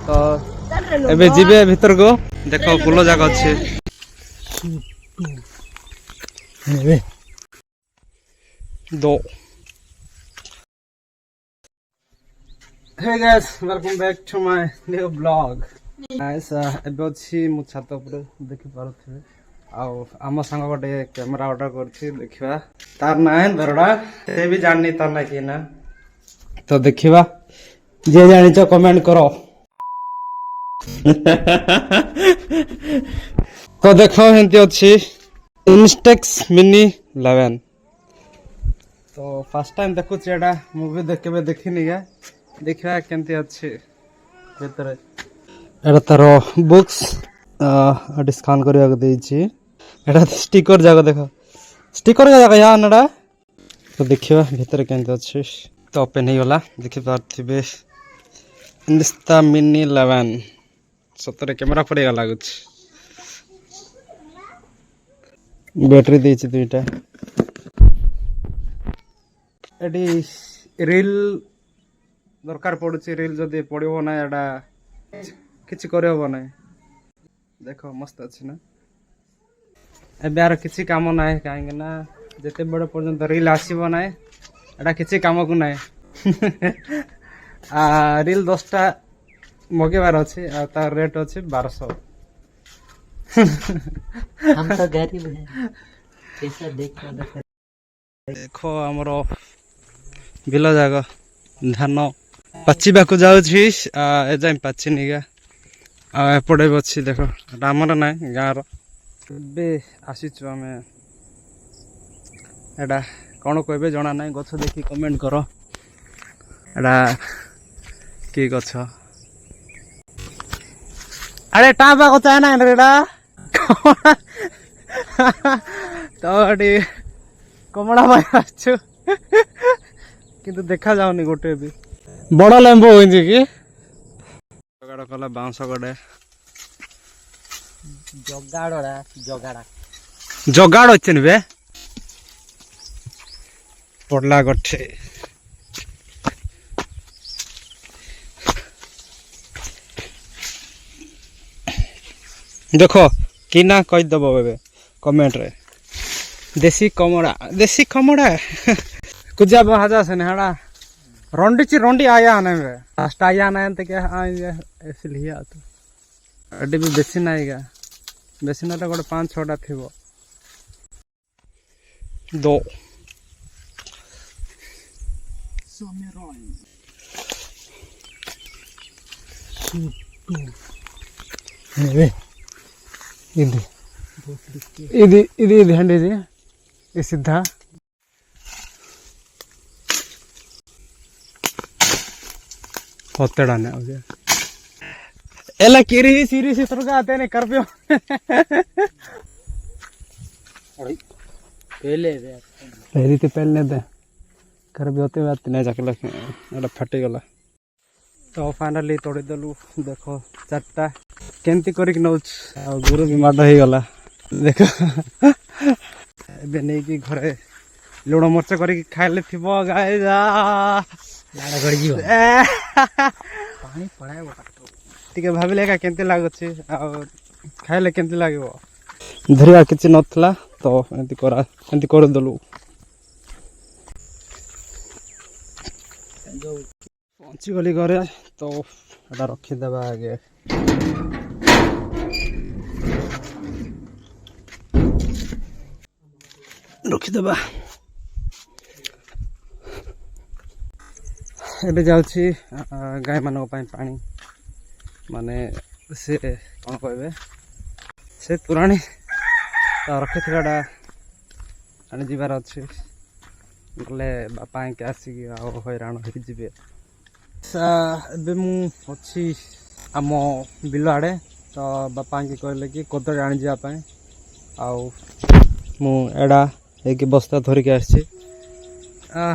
तो एबे जीवे भीतर को देखो फूल जाक अच्छे दो Hey guys, welcome back to my new vlog. Guys, एबे अछि मु छात ऊपर देखि पारुथिबे आउ आम संग गोटे कैमरा ऑर्डर करछि देखिबा तार नाय बरडा से भी जाननी तार ना कि ना तो देखिबा जे जानि छ कमेंट करो तो देखो हेंती अछि Instax Mini 11 तो फर्स्ट टाइम देखु एटा मूवी देखबे देखिनी गा देखा केमती अच्छे भीतर एटा तार बुक्स डिस्काउंट करिया देछि एटा स्टिकर जागा देखो स्टिकर जागा या नडा तो देखिबा भीतर केमती अच्छे तो ओपन ही होला देखि पारथिबे इंस्टा मिनी 11 सतरे कैमरा पड़ेगा लागुछ बैटरी देछि दुईटा एडी रील दरकार पड़ुछि रील जदी पड़िबो ना एडा किछि करे होबो ना देखो मस्त अछि ना एबे आर किछि काम नाय काहे ना जते बड़ पर्यंत रील आसीबो ना एडा किछि काम को नाय आ रील 10 टा मगेबार अछि आ तार रेट अछि 1200 हम तो गरीब हैं कैसा देखो हमरो बिला जागा धान पाचिबा को जाउछि ए जाय पाचिनीगा आ एपडे बछि देखो रामर नाय गाँर बे आसीछु हमें एडा कोन कहबे जणा नाय गछ देखि कमेंट करो एडा की गछ अरे टाबा को चाय ना रेडा तो अडी कमड़ा भाई आछु किंतु देखा जाउनी गोटे भी बड़ लेंबो होइछि कि जगाड़ कला बांस गडे जगाड़ोड़ा जगाड़ा जगाड़ होइछन बे पडला गठे देखो कि ना कहि दबो बेबे कमेंट रे देसी कमड़ा कुजा बहाजा से नेहड़ा रोंडी आया आने में लास्ट आया ना तो क्या इसलिए तो अड्डी भी बेसी ना आएगा बेसी ना तो गोटे 5-6टा थिबो दो इदी हंडी जी ये सीधा होतेड़ा ने हो गया एला किरी सीरी से तुरगा आते ने कर पियो पहले तो पहले दे कर भी होते बात नहीं जाके लगे एला फटी गला तो फाइनली तोड़ी देलु देखो चारटा केमती करिक नउछ आ गुरु भी माड हो गला देखो एबे नै कि घरे लुण मरच करिक खाइले थिबो गाय जा लाड़ा गड़ जीव पानी पड़ाय बटा टिके भाबिले का केमती लागछि आ खाइले केमती लागबो धरिया किछि नथला तो एंती कर दलु पहुंची गली घरे तो एटा रखी देबा आगे रखी देबा एबे जाउछि गाय मानक पई पानी माने से कोन कहबे से पुराणी तो रखी थिबाडा आनी जीवार अछि गले बापा के आसी आ हैरान हो जिबे एबे मु अछि आम बिल आड़े तो बापा के कहले कि कदर आनी जा पाए आउ मु एडा एक बस्ता धरिक आसी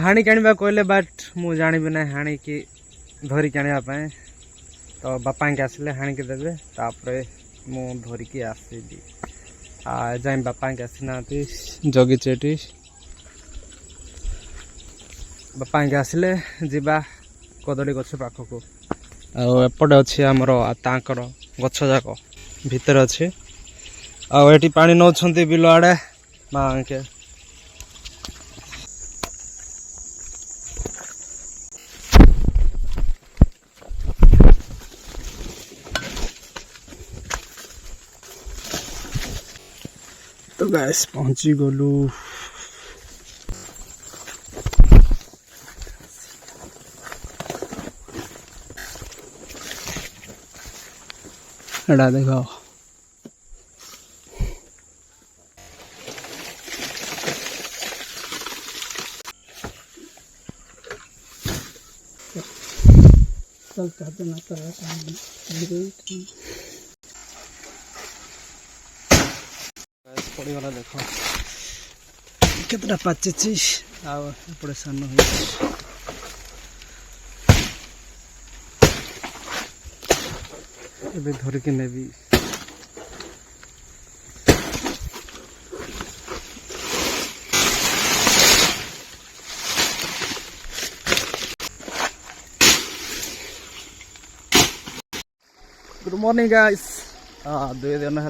हाणी काणवा कहले बट मु जानिबे ना हाणी की धरिक आनिया पाए तो बापा के आसिले हाणी के देबे तापरे मु धरिक आसीबी जाए बापा के आसीना जगी चेटी बापा के आसिले जीवा कदली गछ पाखक ଆଉ ଏପଟେ ଅଛି ଆମର ତାଙ୍କର ଗଛ ଯାକ ଭିତରେ ଅଛି। ଆଉ ଏଠି ପାଣି ନଉଛନ୍ତି ବିଲ ଆଡ଼େ ମାଆଙ୍କେ। तो गाइस पहुंची गलु। एड़ा देखो चल चाहते ना कर पड़गला देख केतटा पाचिची आपड़े सान ए धरिकी नेबी। Good morning guys. 2 दिन है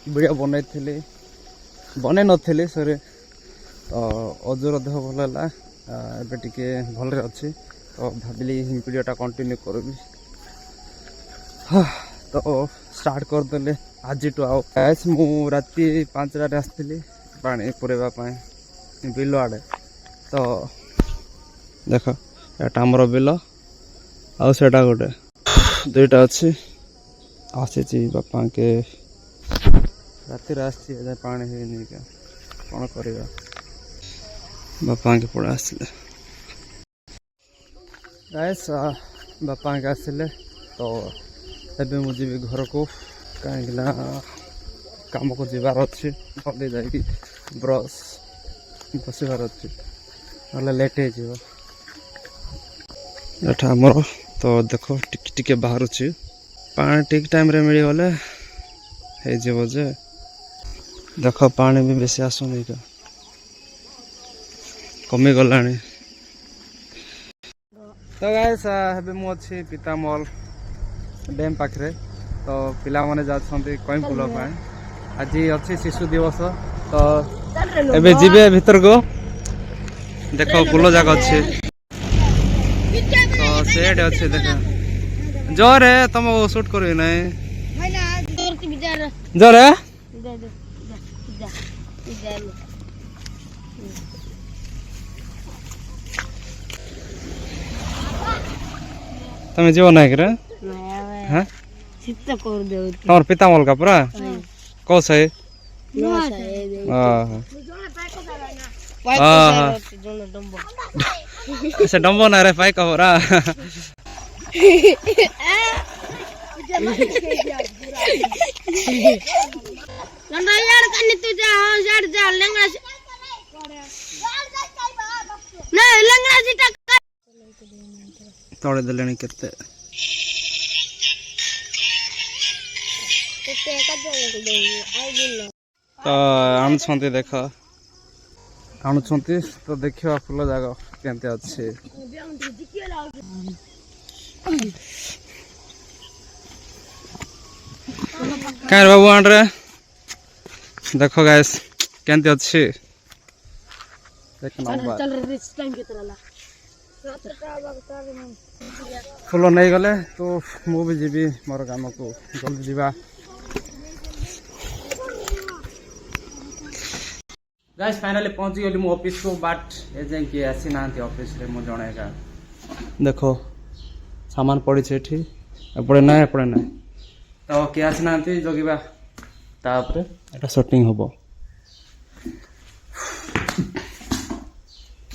वीडियो बन नी सॉरी। तो अजुर देह भल है एबे टिके भल अच्छी। तो भाविली वीडियोटा कंटिन्यू करी। तो स्टार्ट करदे आज टू आउ गाइस। मु राति 5टारे आसती पानी पुरेवाई बिल आड़े। तो देख एटा आमर बिल आटा गोटे 2टा अच्छी आसी बापा के राति आसी पानी है कौन करवा बापा के पड़ा आसले गाइस। बापा के आसले तो एबे मुझे घर को कहीं काम को जीवार अच्छी जल्दी जाकि ब्रश बसबार अच्छी ना लेट होमर। तो देख टिके बाहर पानी ठीक टाइम रे मिल गले जे देख पानी भी बेसी आसुनी का कमी गला। तो गाइस एबे मु अच्छी पितामल डैम पाखरे। तो पिला माने जाछंती कई पुल पाए आज अच्छी शिशु दिवस। तो एबे जीवे भीतर को देखो पुल जाक अच्छे। तो सेड अच्छे देख जोरे तुम शूट करो नहीं जोरे तुम जीव ना कि तुम पितामल का पूरा कौ से से डम्बो ना रे पाई कबरा यार कन्नी तुझे हां यार जा लंगड़ा नहीं लंगड़ा जी टक्कर तोड़े देलेनी केते तो आणुछंती देख आणुछंती। तो देखियो फूल जाग केंते अच्छे। कहीं बाबू आंड्रे देखो गाइस केंते अच्छे देख नंबर फूल नहीं गले। तो मु भी जीवी मोर काम को जल्दी जीवा। गाइस फाइनली पहुंची गली मु ऑफिस को बट ए जाय कि आसी नांती ऑफिस रे मु जणेगा देखो सामान पड़ी छे एठी एपड़े ना एपड़े ना। तो कि आसी नांती जगिबा तापरे एटा शूटिंग होबो।